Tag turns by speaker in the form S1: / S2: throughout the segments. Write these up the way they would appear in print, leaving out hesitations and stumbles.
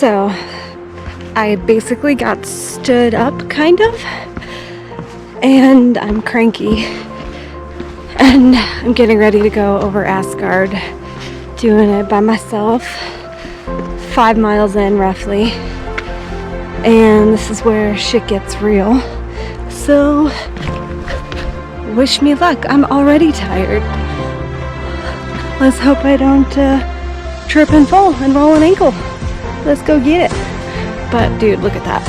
S1: So I basically got stood up, kind of, and I'm cranky. And I'm getting ready to go over Asgard, doing it by myself, 5 miles in roughly. And this is where shit gets real. So, wish me luck. I'm already tired. Let's hope I don't trip and fall and roll an ankle. Let's go get it. But dude, look at that.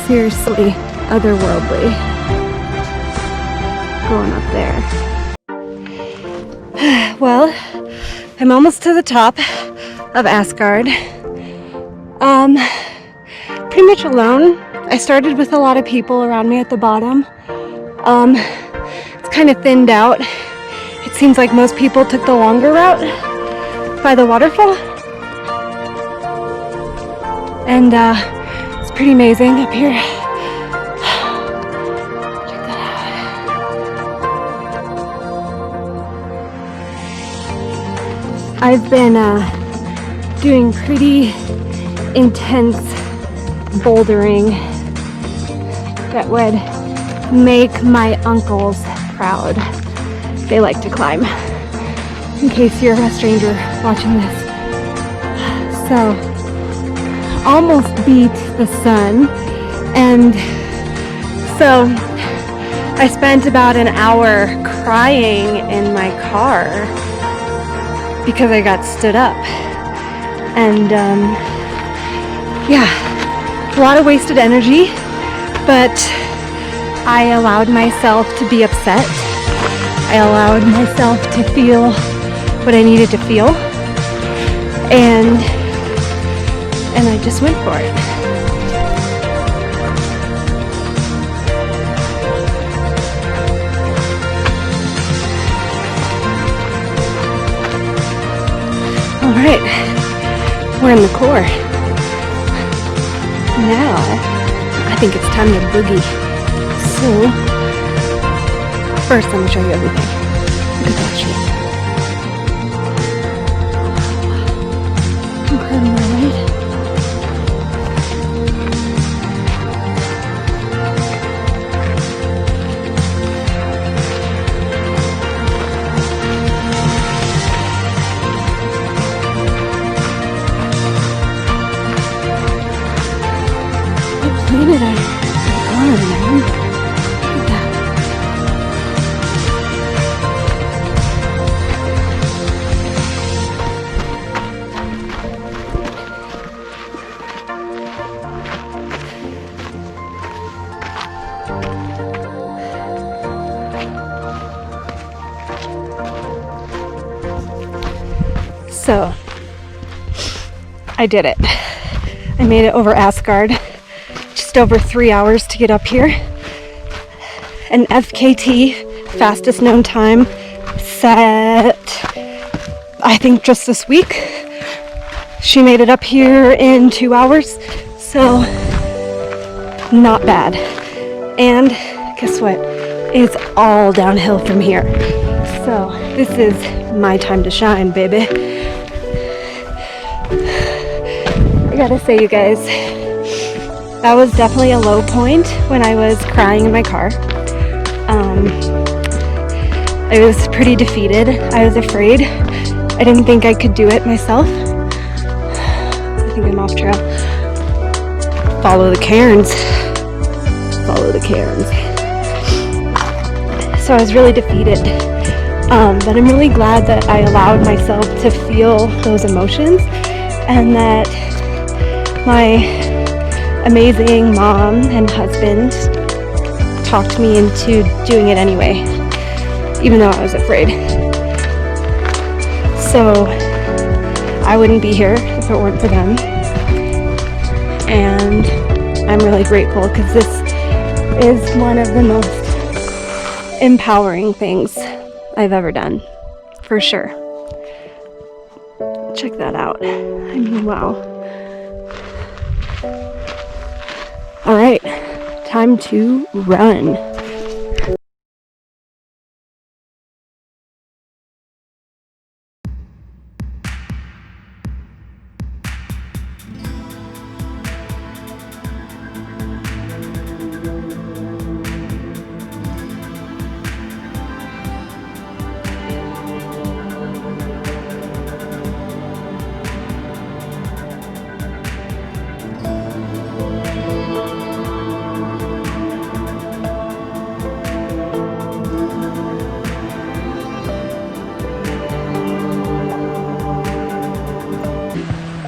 S1: Seriously, otherworldly. Going up there. Well, I'm almost to the top of Asgard. Pretty much alone. I started with a lot of people around me at the bottom. It's kind of thinned out. It seems like most people took the longer route by the waterfall. And it's pretty amazing up here. Check that out. I've been doing pretty intense bouldering that would make my uncles proud. They like to climb, in case you're a stranger watching this. So, almost beat the sun, and so I spent about an hour crying in my car because I got stood up. And yeah, a lot of wasted energy, but I allowed myself to be upset. I allowed myself to feel what I needed to feel, and I just went for it. All right, we're in the core. Now, I think it's time to boogie. So, first let me show you everything. Look at that shit. Incredible, right? What planet are you on, man? Look at that. So, I did it. I made it over Asgard. Just over 3 hours to get up here. An FKT, fastest known time, set, I think just this week. She made it up here in 2 hours, so not bad. And guess what? It's all downhill from here. So this is my time to shine, baby. I gotta say, you guys, that was definitely a low point when I was crying in my car. I was pretty defeated. I was afraid. I didn't think I could do it myself. I think I'm off trail. Follow the cairns. Follow the cairns. So I was really defeated. But I'm really glad that I allowed myself to feel those emotions, and that my amazing mom and husband talked me into doing it anyway, even though I was afraid. So I wouldn't be here if it weren't for them. And I'm really grateful, because this is one of the most empowering things I've ever done, for sure. Check that out. I mean, wow. All right, time to run.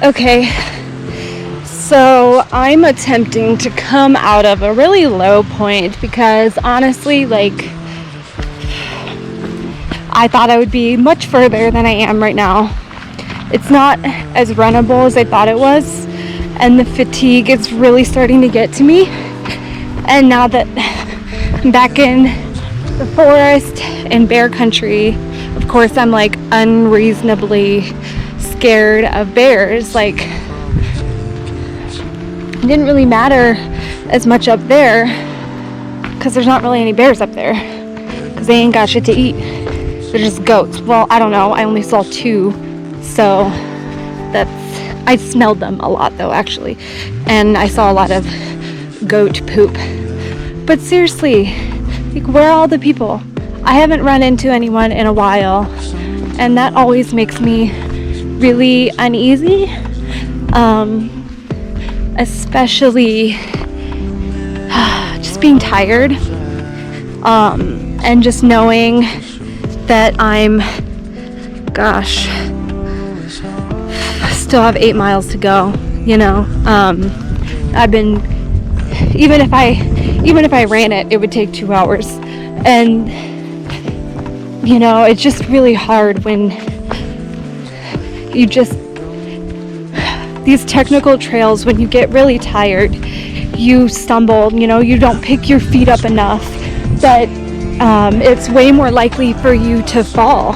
S1: Okay, so I'm attempting to come out of a really low point because honestly, like, I thought I would be much further than I am right now. It's not as runnable as I thought it was, and the fatigue is really starting to get to me. And now that I'm back in the forest and bear country, of course I'm like unreasonably scared of bears. Like, it didn't really matter as much up there because there's not really any bears up there because they ain't got shit to eat. They're just goats. Well, I don't know, I only saw 2, so I smelled them a lot though, actually, and I saw a lot of goat poop. But seriously, like, where are all the people? I haven't run into anyone in a while, and that always makes me really uneasy, especially just being tired, and just knowing that I'm, gosh, still have 8 miles to go, you know. I've been, even if I ran it, it would take 2 hours, and you know, it's just really hard when you just, these technical trails, when you get really tired, you stumble, you know, you don't pick your feet up enough, that it's way more likely for you to fall.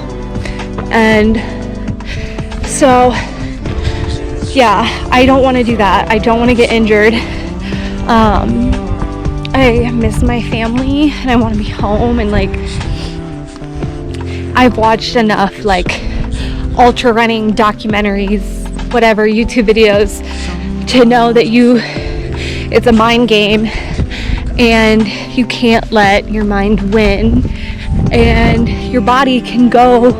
S1: And so yeah, I don't want to do that. I don't want to get injured. I miss my family and I want to be home, and like, I've watched enough like ultra running documentaries, whatever, YouTube videos, to know that it's a mind game and you can't let your mind win, and your body can go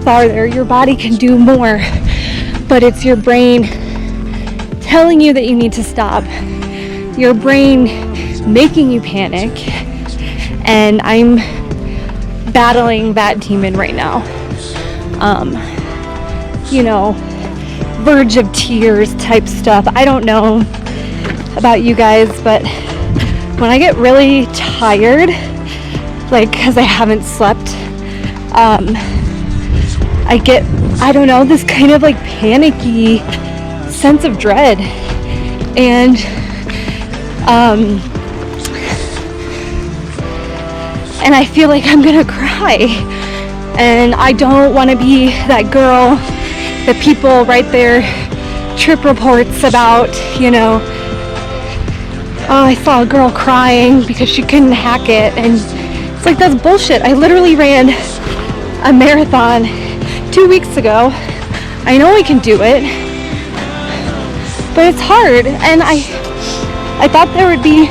S1: farther, your body can do more, but it's your brain telling you that you need to stop, your brain making you panic, and I'm battling that demon right now. You know, verge of tears type stuff. I don't know about you guys, but when I get really tired, like, because I haven't slept, I get, I don't know, this kind of like panicky sense of dread, and I feel like I'm gonna cry, and I don't want to be that girl that people write their trip reports about, you know, oh, I saw a girl crying because she couldn't hack it, and it's like, that's bullshit. I literally ran a marathon 2 weeks ago. I know I can do it, but it's hard, and I thought there would be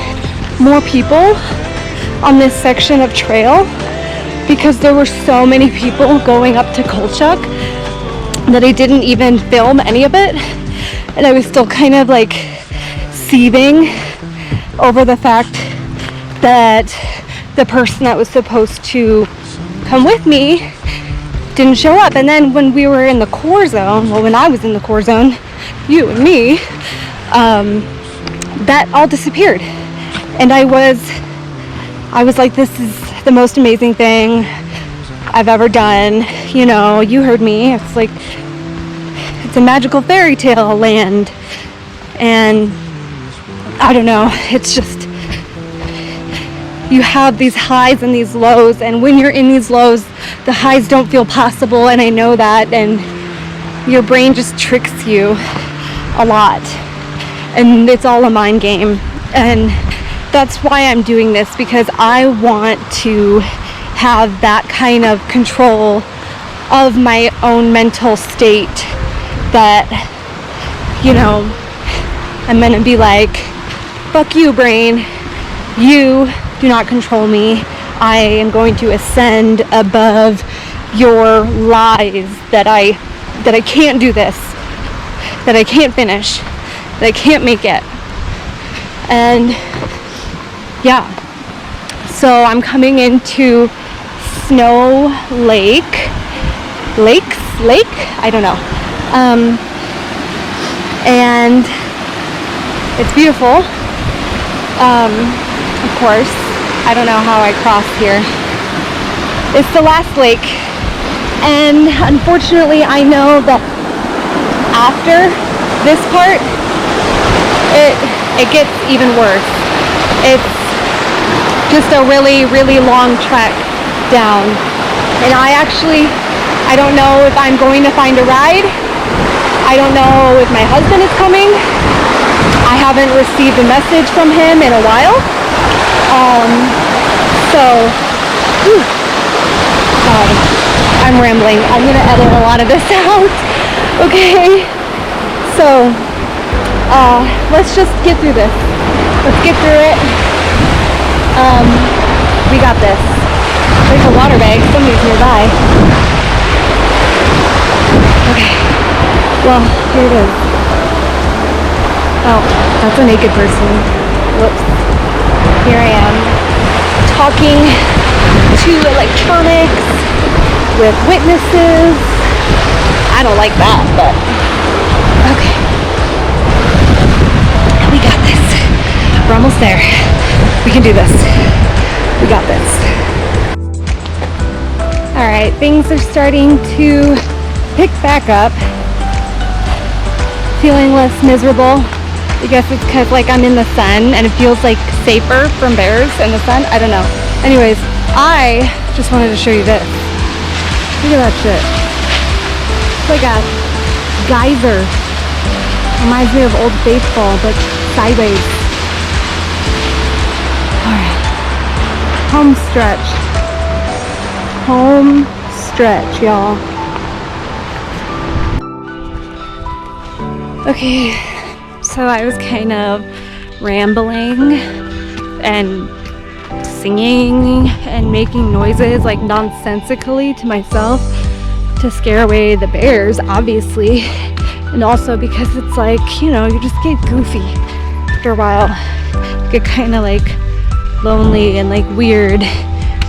S1: more people on this section of trail because there were so many people going up to Kolchak that I didn't even film any of it, and I was still kind of like seething over the fact that the person that was supposed to come with me didn't show up. And then when we were in the core zone, well, when I was in the core zone, you and me, that all disappeared, and I was like, this is the most amazing thing I've ever done. You know, you heard me. It's like, it's a magical fairy tale land, and I don't know, it's just, you have these highs and these lows, and when you're in these lows, the highs don't feel possible, and I know that, and your brain just tricks you a lot, and it's all a mind game. And that's why I'm doing this, because I want to have that kind of control of my own mental state, that, you know, I'm gonna be like, fuck you, brain, you do not control me. I am going to ascend above your lies that I can't do this, that I can't finish, that I can't make it. And yeah, so I'm coming into Snow Lake, I don't know. and it's beautiful. Of course, I don't know how I crossed here. It's the last lake, and unfortunately I know that after this part it gets even worse. It's just a really, really long trek down, and I don't know if I'm going to find a ride. I don't know if my husband is coming. I haven't received a message from him in a while. God, I'm rambling. I'm gonna edit a lot of this out. Okay, so let's just get through this. Let's get through it. We got this. There's a water bag. Somebody's nearby. Okay. Well, here it is. Oh, that's a naked person. Whoops. Here I am, talking to electronics with witnesses. I don't like that, but okay. We got this. We're almost there. We can do this. We got this. Alright, things are starting to pick back up. Feeling less miserable. I guess it's because I'm in the sun and it feels safer from bears in the sun. I don't know. Anyways, I just wanted to show you this. Look at that shit. It's like a geyser. Reminds me of Old Faithful, but sideways. Alright. Home stretch. Home stretch, y'all. Okay, so I was kind of rambling and singing and making noises nonsensically to myself to scare away the bears, obviously, and also because it's you just get goofy after a while. You get kind of lonely and weird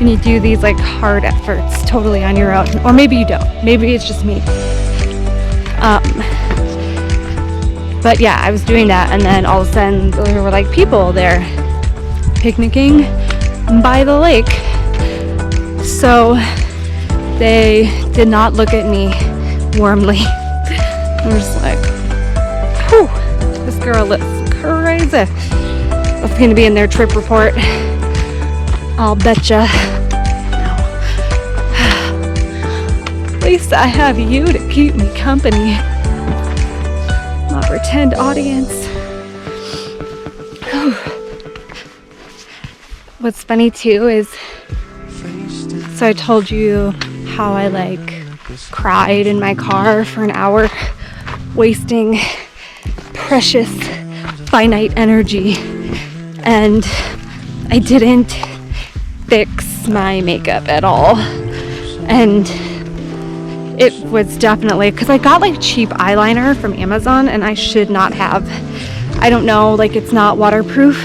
S1: when you do these hard efforts totally on your own, or maybe you don't. Maybe it's just me. But yeah, I was doing that, and then all of a sudden there were people there picnicking by the lake. So they did not look at me warmly. I'm just whew, this girl looks crazy. That's gonna be in their trip report. I'll betcha. At least I have you to keep me company. My pretend audience. What's funny too is, so I told you how I cried in my car for an hour, wasting precious finite energy, and I didn't fix my makeup at all. And it was definitely because I got cheap eyeliner from Amazon, and I should not have. I don't know, it's not waterproof.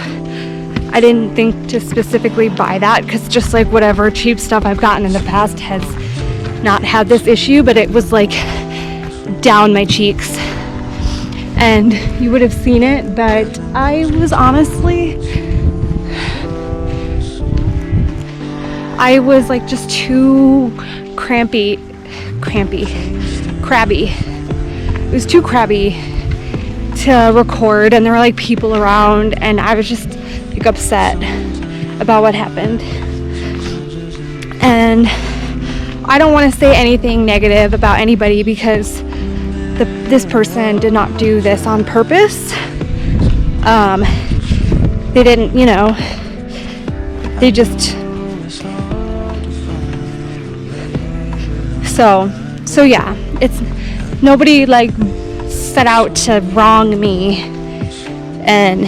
S1: I didn't think to specifically buy that because just whatever cheap stuff I've gotten in the past has not had this issue, but it was down my cheeks, and you would have seen it. But I was honestly, just too crabby. It was too crabby to record, and there were people around, and I was just upset about what happened. And I don't want to say anything negative about anybody because this person did not do this on purpose. They didn't, they just so yeah, it's nobody set out to wrong me, and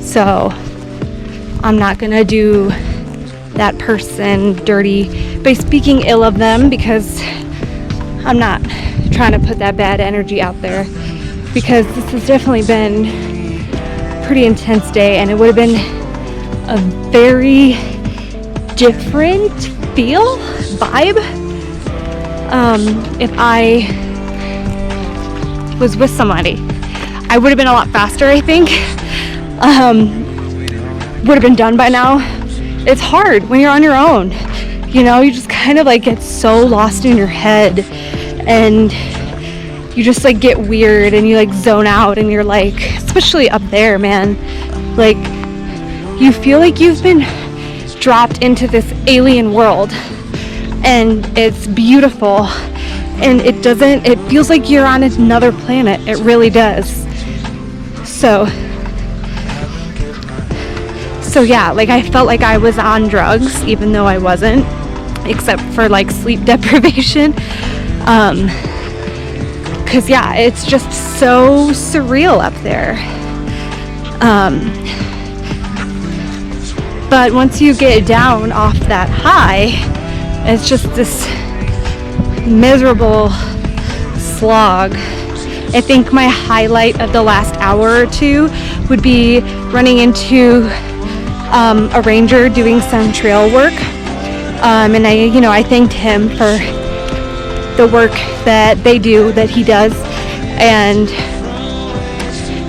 S1: so I'm not gonna do that person dirty by speaking ill of them, because I'm not trying to put that bad energy out there, because this has definitely been a pretty intense day, and it would have been a very different vibe if I was with somebody. I would have been a lot faster, I think. Would have been done by now. It's hard when you're on your own. You know, you just kind of like get so lost in your head, and you just like get weird and you like zone out, and you're like, especially up there, man, like you feel like you've been dropped into this alien world, and it's beautiful, and it feels like you're on another planet. It really does. So yeah, like I felt like I was on drugs even though I wasn't, except for like sleep deprivation. Cause yeah, it's just so surreal up there. But once you get down off that high, it's just this miserable slog. I think my highlight of the last hour or two would be running into a ranger doing some trail work. And I thanked him for the work that he does. And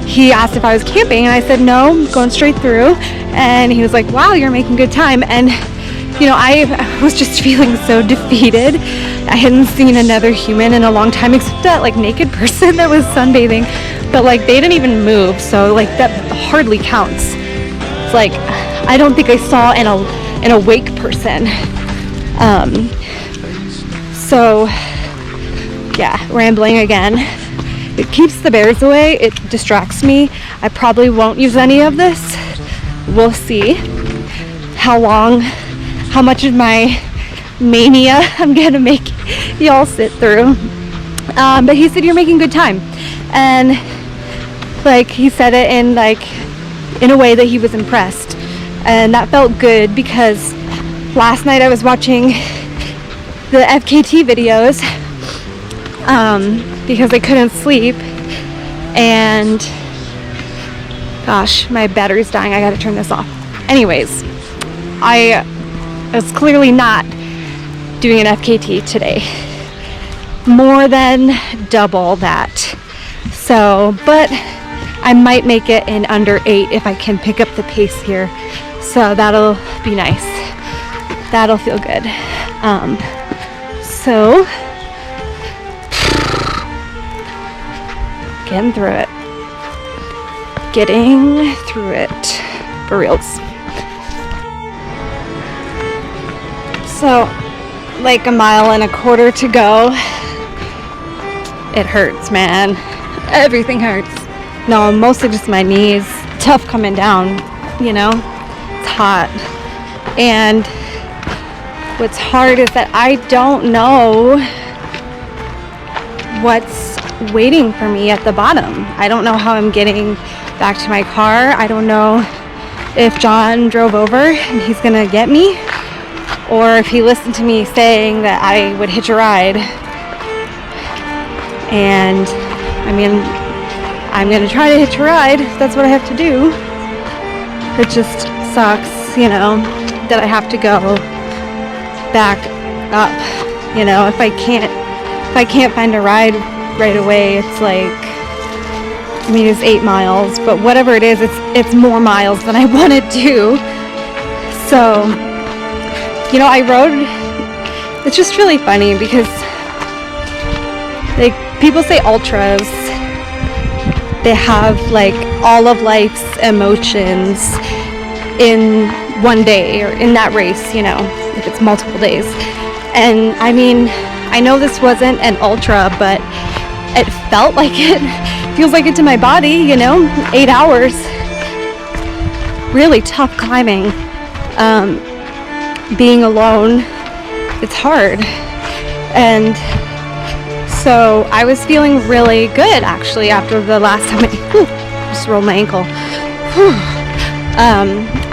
S1: he asked if I was camping, and I said, no, I'm going straight through. And he was like, wow, you're making good time. And, I was just feeling so defeated. I hadn't seen another human in a long time, except that like naked person that was sunbathing, but like they didn't even move. So like that hardly counts. It's like, I don't think I saw an awake person. So yeah, rambling again. It keeps the bears away. It distracts me. I probably won't use any of this. We'll see how much of my mania I'm gonna make y'all sit through. But he said, you're making good time. And like he said it in a way that he was impressed. And that felt good, because last night I was watching the FKT videos because I couldn't sleep, and gosh, my battery's dying. I gotta turn this off. Anyways, I was clearly not doing an FKT today. More than double that. So, but I might make it in under 8 if I can pick up the pace here. So that'll be nice. That'll feel good. So getting through it for reals. So like a mile and a quarter to go. It hurts, man. Everything hurts. No, mostly just my knees. Tough coming down, it's hot. And what's hard is that I don't know what's waiting for me at the bottom. I don't know how I'm getting back to my car. I don't know if John drove over and he's gonna get me, or if he listened to me saying that I would hitch a ride. And I mean, I'm gonna try to hitch a ride if that's what I have to do. It just sucks, that I have to go back up. If I can't find a ride right away, it's like, it's 8 miles, but whatever it is, it's more miles than I want to do. So, I rode. It's just really funny because people say ultras, they have like all of life's emotions in one day, or in that race, if it's multiple days. And I know this wasn't an ultra, but it felt like it. Feels like it to my body, 8 hours. Really tough climbing. Being alone, it's hard. And so I was feeling really good actually after the last time just rolled my ankle.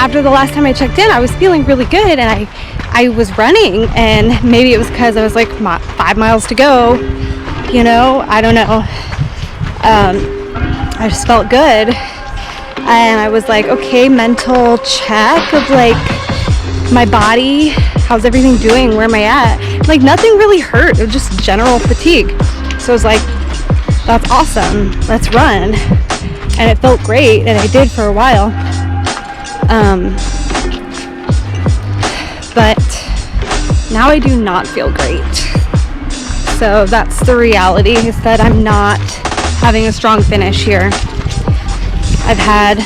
S1: After the last time I checked in, I was feeling really good, and I was running, and maybe it was because I was like 5 miles to go, I don't know. I just felt good, and I was like, okay, mental check of like my body, how's everything doing, where am I at? Like nothing really hurt, it was just general fatigue. So I was like, that's awesome, let's run. and it felt great, and I did for a while. But now I do not feel great. So that's the reality, is that I'm not having a strong finish here. I've had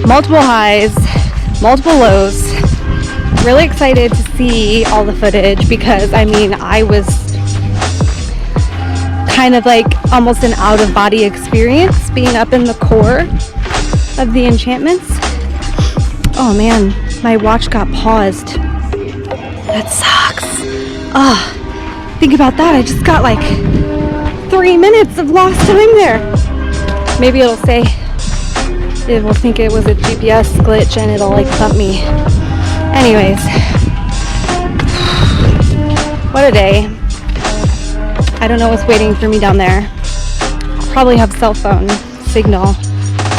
S1: multiple highs, multiple lows. Really excited to see all the footage, because I mean, I was kind of like almost an out-of-body experience being up in the core of the Enchantments. Oh man, my watch got paused. That sucks. Think about that. I just got like 3 minutes of lost time there. Maybe it'll say, it will think it was a GPS glitch and it'll like bump me. Anyways, what a day. I don't know what's waiting for me down there. I'll probably have cell phone signal.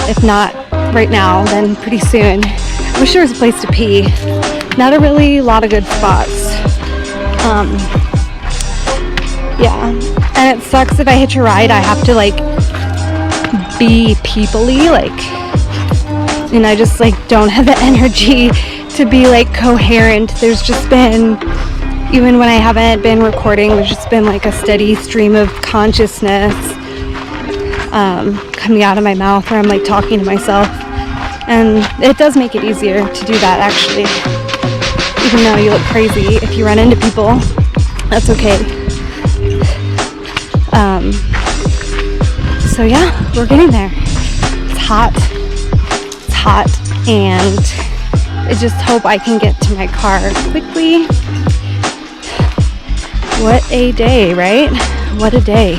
S1: If not right now, then pretty soon. I wish there was a place to pee. Not a really lot of good spots. Yeah, and it sucks if I hitch a ride, I have to like be people-y, like, and I just like don't have the energy to be like coherent. There's just been, even when I haven't been recording, there's just been like a steady stream of consciousness coming out of my mouth, where I'm like talking to myself, and it does make it easier to do that, actually. Even though you look crazy if you run into people, that's okay. So yeah, we're getting there. It's hot, and I just hope I can get to my car quickly. What a day, right? What a day.